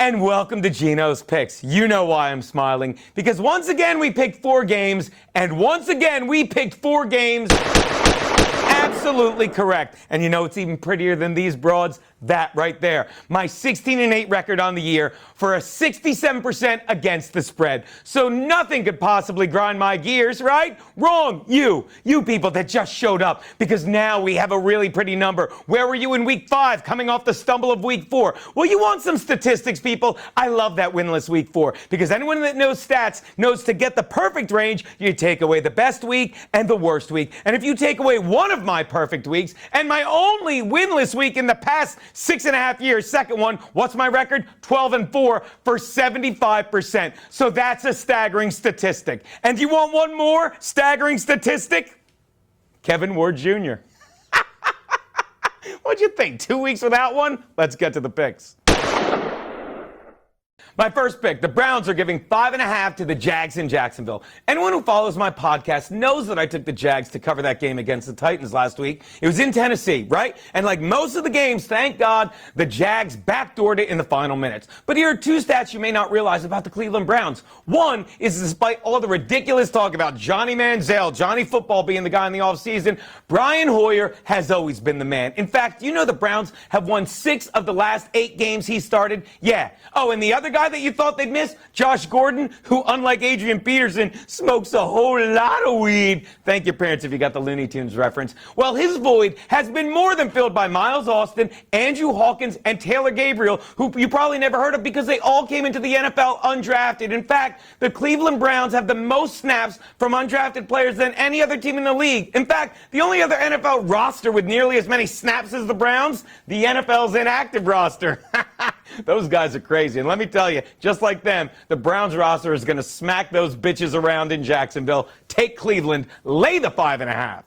and welcome to Geno's Picks. You know why I'm smiling, because once again we picked 4 games, and once again we picked 4 games absolutely correct. And you know what's even prettier than these broads? That right there. My 16-8 record on the year for a 67% against the spread. So nothing could possibly grind my gears, right? Wrong. You people that just showed up, because now we have a really pretty number. Where were you in week 5 coming off the stumble of week 4? Well, you want some statistics, people? I love that winless week 4, because anyone that knows stats knows to get the perfect range, you take away the best week and the worst week. And if you take away one of my perfect weeks and my only winless week in the past 6.5 years, second one, what's my record? 12-4 for 75%. So that's a staggering statistic. And do you want one more staggering statistic? Kevin Ward Jr. What'd you think? 2 weeks without one? Let's get to the picks. My first pick, the Browns are giving 5.5 to the Jags in Jacksonville. Anyone who follows my podcast knows that I took the Jags to cover that game against the Titans last week. It was in Tennessee, right? And like most of the games, thank God, the Jags backdoored it in the final minutes. But here are 2 stats you may not realize about the Cleveland Browns. One is, despite all the ridiculous talk about Johnny Manziel, Johnny Football being the guy in the offseason, Brian Hoyer has always been the man. In fact, you know the Browns have won 6 of the last 8 games he started? Yeah. Oh, and the other guy that you thought they'd miss, Josh Gordon, who, unlike Adrian Peterson, smokes a whole lot of weed. Thank your parents if you got the Looney Tunes reference. Well, his void has been more than filled by Miles Austin, Andrew Hawkins, and Taylor Gabriel, who you probably never heard of because they all came into the NFL undrafted. In fact, the Cleveland Browns have the most snaps from undrafted players than any other team in the league. In fact, the only other NFL roster with nearly as many snaps as the Browns, the NFL's inactive roster. Those guys are crazy. And let me tell you, just like them, the Browns roster is going to smack those bitches around in Jacksonville. Take Cleveland, lay the 5.5.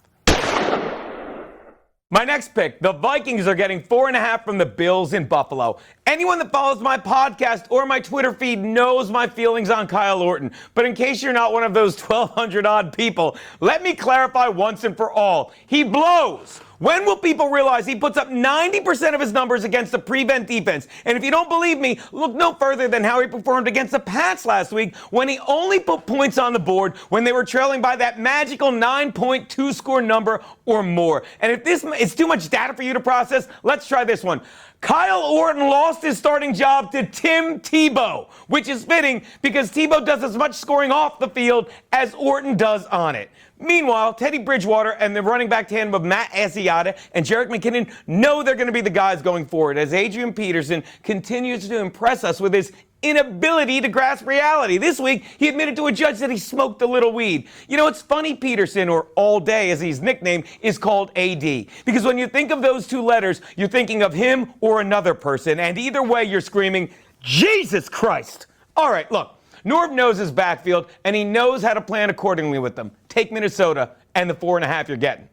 My next pick, the Vikings are getting 4.5 from the Bills in Buffalo. Anyone that follows my podcast or my Twitter feed knows my feelings on Kyle Orton. But in case you're not one of those 1,200-odd people, let me clarify once and for all. He blows. When will people realize he puts up 90% of his numbers against the prevent defense? And if you don't believe me, look no further than how he performed against the Pats last week, when he only put points on the board when they were trailing by that magical 9.2 score number or more. And if this is too much data for you to process, let's try this one. Kyle Orton lost his starting job to Tim Tebow, which is fitting because Tebow does as much scoring off the field as Orton does on it. Meanwhile, Teddy Bridgewater and the running back tandem of Matt Asiata and Jerick McKinnon know they're going to be the guys going forward, as Adrian Peterson continues to impress us with his inability to grasp reality. This week, he admitted to a judge that he smoked a little weed. You know, it's funny Peterson, or All Day as he's nicknamed, is called AD. Because when you think of those 2 letters, you're thinking of him or another person. And either way, you're screaming, Jesus Christ. All right, look. Norv knows his backfield, and he knows how to plan accordingly with them. Take Minnesota and the 4.5 you're getting.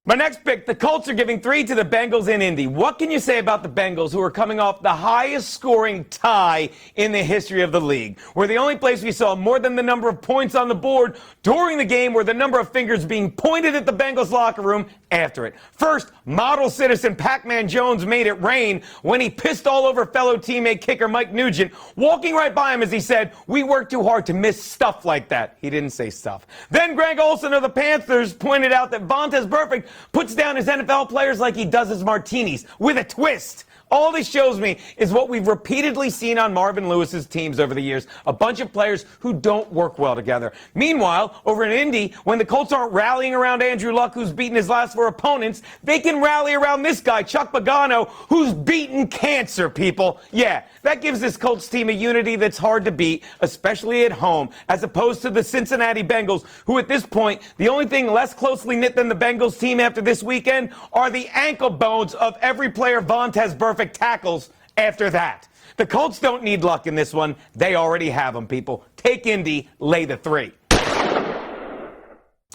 My next pick, the Colts are giving 3 to the Bengals in Indy. What can you say about the Bengals, who are coming off the highest scoring tie in the history of the league? We're the only place we saw more than the number of points on the board during the game were the number of fingers being pointed at the Bengals locker room after it. First, model citizen Pac-Man Jones made it rain when he pissed all over fellow teammate kicker Mike Nugent, walking right by him as he said, "We work too hard to miss stuff like that." He didn't say stuff. Then Greg Olsen of the Panthers pointed out that Vontaze Burfict puts down his NFL players like he does his martinis, with a twist. All this shows me is what we've repeatedly seen on Marvin Lewis's teams over the years, a bunch of players who don't work well together. Meanwhile, over in Indy, when the Colts aren't rallying around Andrew Luck, who's beaten his last 4 opponents, they can rally around this guy, Chuck Pagano, who's beaten cancer, people. Yeah, that gives this Colts team a unity that's hard to beat, especially at home, as opposed to the Cincinnati Bengals, who at this point, the only thing less closely knit than the Bengals team after this weekend are the ankle bones of every player Vontaze Burfict tackles after that. The Colts don't need luck in this one. They already have them, people. Take Indy, lay the 3.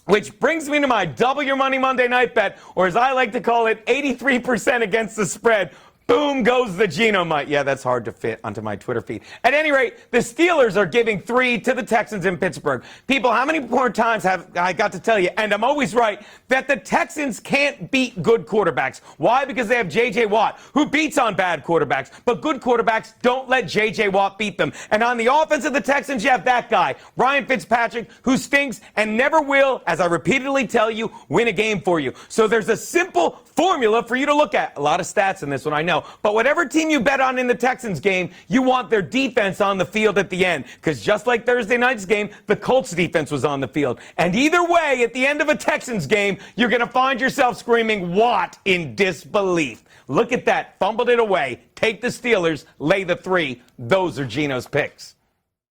Which brings me to my Double Your Money Monday Night Bet, or as I like to call it, 83% against the spread. Boom goes the Geno mic. Yeah, that's hard to fit onto my Twitter feed. At any rate, the Steelers are giving 3 to the Texans in Pittsburgh. People, how many more times have I got to tell you, and I'm always right, that the Texans can't beat good quarterbacks. Why? Because they have J.J. Watt, who beats on bad quarterbacks. But good quarterbacks don't let J.J. Watt beat them. And on the offense of the Texans, you have that guy, Ryan Fitzpatrick, who stinks and never will, as I repeatedly tell you, win a game for you. So there's a simple formula for you to look at. A lot of stats in this one, I know. But whatever team you bet on in the Texans game, you want their defense on the field at the end. Because just like Thursday night's game, the Colts defense was on the field. And either way, at the end of a Texans game, you're going to find yourself screaming, "What?" in disbelief. Look at that. Fumbled it away. Take the Steelers. Lay the 3. Those are Geno's picks.